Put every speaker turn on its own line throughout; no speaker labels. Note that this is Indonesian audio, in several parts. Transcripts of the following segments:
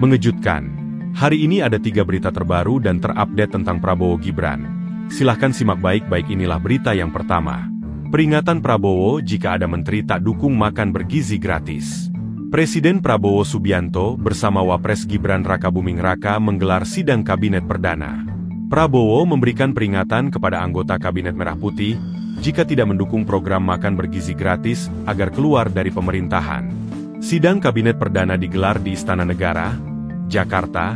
Mengejutkan. Hari ini ada 3 berita terbaru dan terupdate tentang Prabowo Gibran. Silahkan simak baik-baik, inilah berita yang pertama. Peringatan Prabowo jika ada menteri tak dukung makan bergizi gratis. Presiden Prabowo Subianto bersama Wapres Gibran Rakabuming Raka menggelar sidang kabinet perdana. Prabowo memberikan peringatan kepada anggota Kabinet Merah Putih jika tidak mendukung program makan bergizi gratis agar keluar dari pemerintahan. Sidang kabinet perdana digelar di Istana Negara, Jakarta,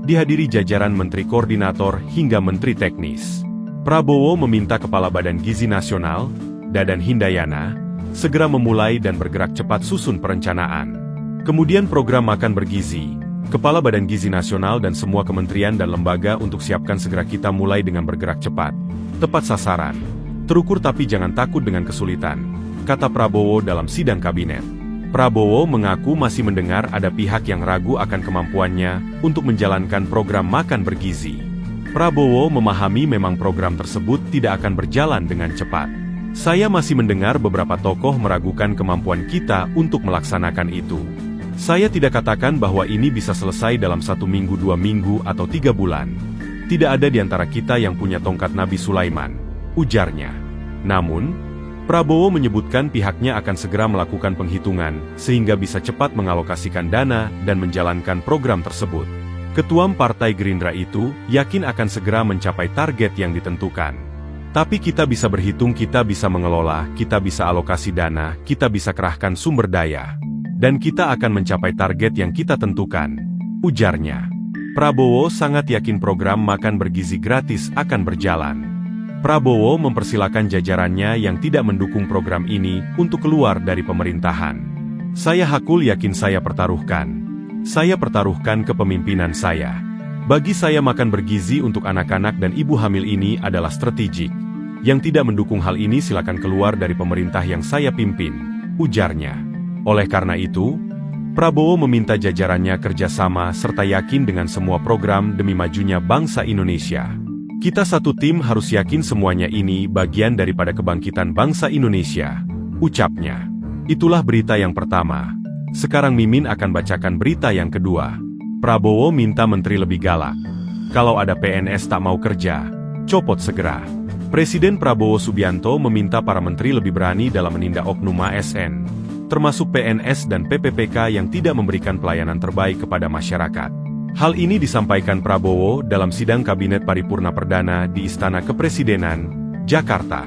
dihadiri jajaran menteri koordinator hingga menteri teknis. Prabowo meminta Kepala Badan Gizi Nasional, Dadan Hindayana, segera memulai dan bergerak cepat susun perencanaan. Kemudian program makan bergizi, Kepala Badan Gizi Nasional dan semua kementerian dan lembaga untuk siapkan segera kita mulai dengan bergerak cepat. Tepat sasaran, terukur tapi jangan takut dengan kesulitan, kata Prabowo dalam sidang kabinet. Prabowo mengaku masih mendengar ada pihak yang ragu akan kemampuannya untuk menjalankan program makan bergizi. Prabowo memahami memang program tersebut tidak akan berjalan dengan cepat. Saya masih mendengar beberapa tokoh meragukan kemampuan kita untuk melaksanakan itu. Saya tidak katakan bahwa ini bisa selesai dalam 1 minggu, 2 minggu, atau 3 bulan. Tidak ada di antara kita yang punya tongkat Nabi Sulaiman, ujarnya. Namun, Prabowo menyebutkan pihaknya akan segera melakukan penghitungan, sehingga bisa cepat mengalokasikan dana dan menjalankan program tersebut. Ketua Partai Gerindra itu yakin akan segera mencapai target yang ditentukan. Tapi kita bisa berhitung, kita bisa mengelola, kita bisa alokasi dana, kita bisa kerahkan sumber daya. Dan kita akan mencapai target yang kita tentukan, ujarnya. Prabowo sangat yakin program makan bergizi gratis akan berjalan. Prabowo mempersilakan jajarannya yang tidak mendukung program ini untuk keluar dari pemerintahan. Saya hakul yakin saya pertaruhkan. Saya pertaruhkan kepemimpinan saya. Bagi saya makan bergizi untuk anak-anak dan ibu hamil ini adalah strategik. Yang tidak mendukung hal ini silakan keluar dari pemerintah yang saya pimpin, ujarnya. Oleh karena itu, Prabowo meminta jajarannya kerjasama serta yakin dengan semua program demi majunya bangsa Indonesia. Kita satu tim harus yakin semuanya ini bagian daripada kebangkitan bangsa Indonesia, ucapnya. Itulah berita yang pertama. Sekarang Mimin akan bacakan berita yang kedua. Prabowo minta menteri lebih galak. Kalau ada PNS tak mau kerja, copot segera. Presiden Prabowo Subianto meminta para menteri lebih berani dalam menindak oknum ASN, termasuk PNS dan PPPK yang tidak memberikan pelayanan terbaik kepada masyarakat. Hal ini disampaikan Prabowo dalam sidang Kabinet Paripurna Perdana di Istana Kepresidenan, Jakarta.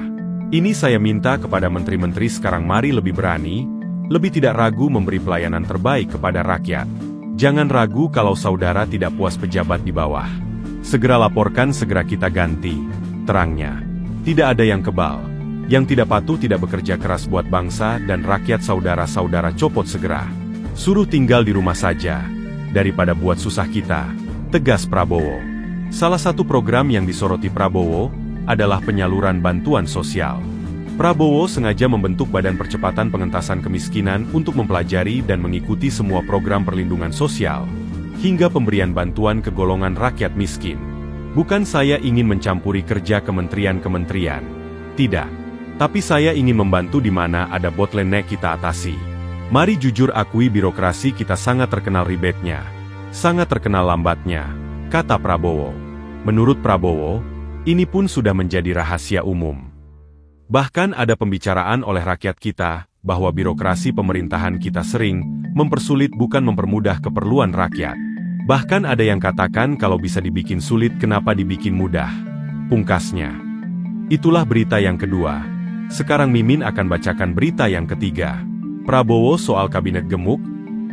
Ini saya minta kepada menteri-menteri sekarang, mari lebih berani, lebih tidak ragu memberi pelayanan terbaik kepada rakyat. Jangan ragu kalau saudara tidak puas pejabat di bawah. Segera laporkan, segera kita ganti, terangnya. Tidak ada yang kebal, yang tidak patuh tidak bekerja keras buat bangsa dan rakyat, saudara-saudara copot segera. Suruh tinggal di rumah saja, daripada buat susah kita, tegas Prabowo. Salah satu program yang disoroti Prabowo adalah penyaluran bantuan sosial. Prabowo sengaja membentuk Badan Percepatan Pengentasan Kemiskinan untuk mempelajari dan mengikuti semua program perlindungan sosial, hingga pemberian bantuan ke golongan rakyat miskin. Bukan saya ingin mencampuri kerja kementerian-kementerian. Tidak. Tapi saya ingin membantu di mana ada bottleneck kita atasi. Mari jujur akui birokrasi kita sangat terkenal ribetnya, sangat terkenal lambatnya, kata Prabowo. Menurut Prabowo, ini pun sudah menjadi rahasia umum. Bahkan ada pembicaraan oleh rakyat kita, bahwa birokrasi pemerintahan kita sering mempersulit bukan mempermudah keperluan rakyat. Bahkan ada yang katakan kalau bisa dibikin sulit kenapa dibikin mudah, pungkasnya. Itulah berita yang kedua. Sekarang Mimin akan bacakan berita yang ketiga. Prabowo soal kabinet gemuk,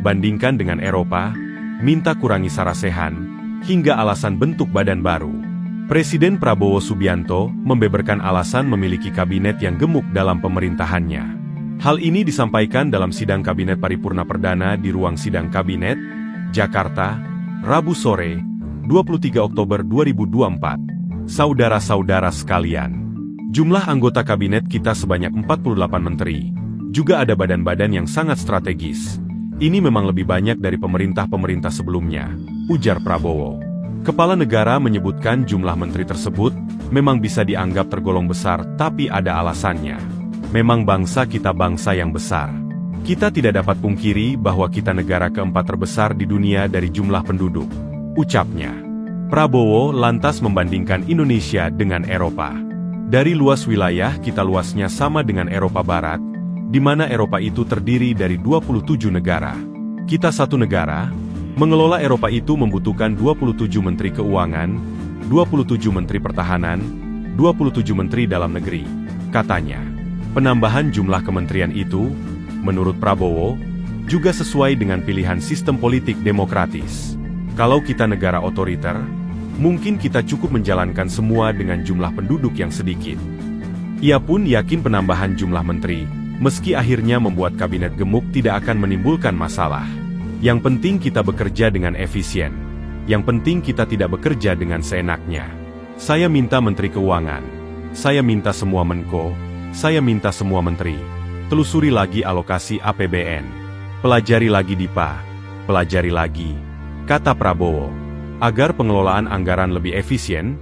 bandingkan dengan Eropa, minta kurangi sarasehan, hingga alasan bentuk badan baru. Presiden Prabowo Subianto membeberkan alasan memiliki kabinet yang gemuk dalam pemerintahannya. Hal ini disampaikan dalam sidang Kabinet Paripurna Perdana di ruang sidang Kabinet, Jakarta, Rabu sore, 23 Oktober 2024. Saudara-saudara sekalian, jumlah anggota kabinet kita sebanyak 48 menteri. Juga ada badan-badan yang sangat strategis. Ini memang lebih banyak dari pemerintah-pemerintah sebelumnya, ujar Prabowo. Kepala negara menyebutkan jumlah menteri tersebut memang bisa dianggap tergolong besar, tapi ada alasannya. Memang bangsa kita bangsa yang besar. Kita tidak dapat pungkiri bahwa kita negara keempat terbesar di dunia dari jumlah penduduk, ucapnya. Prabowo lantas membandingkan Indonesia dengan Eropa. Dari luas wilayah kita luasnya sama dengan Eropa Barat, di mana Eropa itu terdiri dari 27 negara. Kita satu negara, mengelola Eropa itu membutuhkan 27 Menteri Keuangan, 27 Menteri Pertahanan, 27 Menteri Dalam Negeri, katanya. Penambahan jumlah kementerian itu, menurut Prabowo, juga sesuai dengan pilihan sistem politik demokratis. Kalau kita negara otoriter, mungkin kita cukup menjalankan semua dengan jumlah penduduk yang sedikit. Ia pun yakin penambahan jumlah menteri, meski akhirnya membuat kabinet gemuk tidak akan menimbulkan masalah. Yang penting kita bekerja dengan efisien. Yang penting kita tidak bekerja dengan seenaknya. Saya minta Menteri Keuangan. Saya minta semua Menko. Saya minta semua menteri. Telusuri lagi alokasi APBN. Pelajari lagi DIPA. Pelajari lagi, kata Prabowo. Agar pengelolaan anggaran lebih efisien,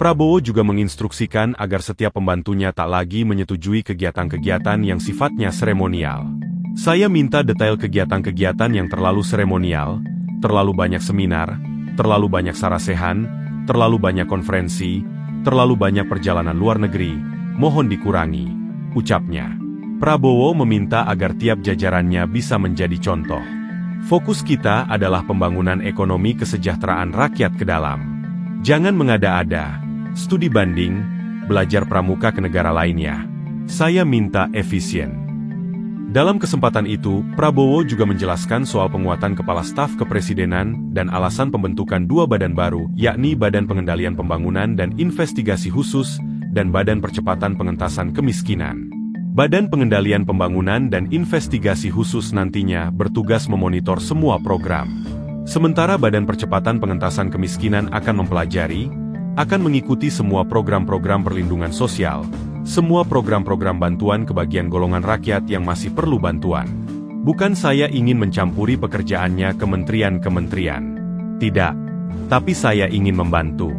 Prabowo juga menginstruksikan agar setiap pembantunya tak lagi menyetujui kegiatan-kegiatan yang sifatnya seremonial. Saya minta detail kegiatan-kegiatan yang terlalu seremonial, terlalu banyak seminar, terlalu banyak sarasehan, terlalu banyak konferensi, terlalu banyak perjalanan luar negeri, mohon dikurangi, ucapnya. Prabowo meminta agar tiap jajarannya bisa menjadi contoh. Fokus kita adalah pembangunan ekonomi kesejahteraan rakyat ke dalam. Jangan mengada-ada, studi banding, belajar pramuka ke negara lainnya. Saya minta efisien. Dalam kesempatan itu, Prabowo juga menjelaskan soal penguatan Kepala Staf Kepresidenan dan alasan pembentukan dua badan baru, yakni Badan Pengendalian Pembangunan dan Investigasi Khusus dan Badan Percepatan Pengentasan Kemiskinan. Badan Pengendalian Pembangunan dan Investigasi Khusus nantinya bertugas memonitor semua program. Sementara Badan Percepatan Pengentasan Kemiskinan akan mempelajari, akan mengikuti semua program-program perlindungan sosial, semua program-program bantuan ke bagian golongan rakyat yang masih perlu bantuan. Bukan saya ingin mencampuri pekerjaannya kementerian-kementerian. Tidak. Tapi saya ingin membantu.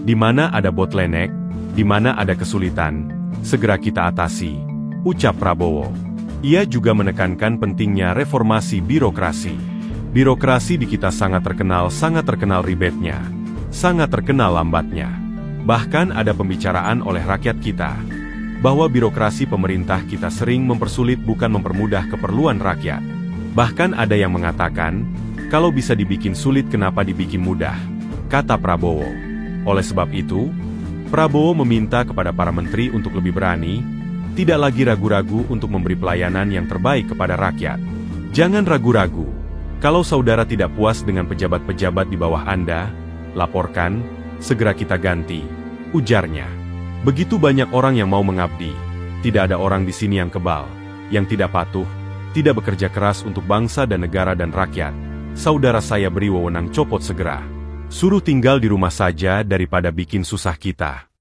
Di mana ada bottleneck, di mana ada kesulitan, segera kita atasi, ucap Prabowo. Ia juga menekankan pentingnya reformasi birokrasi. Birokrasi di kita sangat terkenal ribetnya, sangat terkenal lambatnya. Bahkan ada pembicaraan oleh rakyat kita, bahwa birokrasi pemerintah kita sering mempersulit bukan mempermudah keperluan rakyat. Bahkan ada yang mengatakan, kalau bisa dibikin sulit kenapa dibikin mudah, kata Prabowo. Oleh sebab itu, Prabowo meminta kepada para menteri untuk lebih berani, tidak lagi ragu-ragu untuk memberi pelayanan yang terbaik kepada rakyat. Jangan ragu-ragu. Kalau saudara tidak puas dengan pejabat-pejabat di bawah Anda, laporkan, segera kita ganti, ujarnya. Begitu banyak orang yang mau mengabdi, tidak ada orang di sini yang kebal, yang tidak patuh, tidak bekerja keras untuk bangsa dan negara dan rakyat. Saudara saya beri wewenang copot segera. Suruh tinggal di rumah saja daripada bikin susah kita.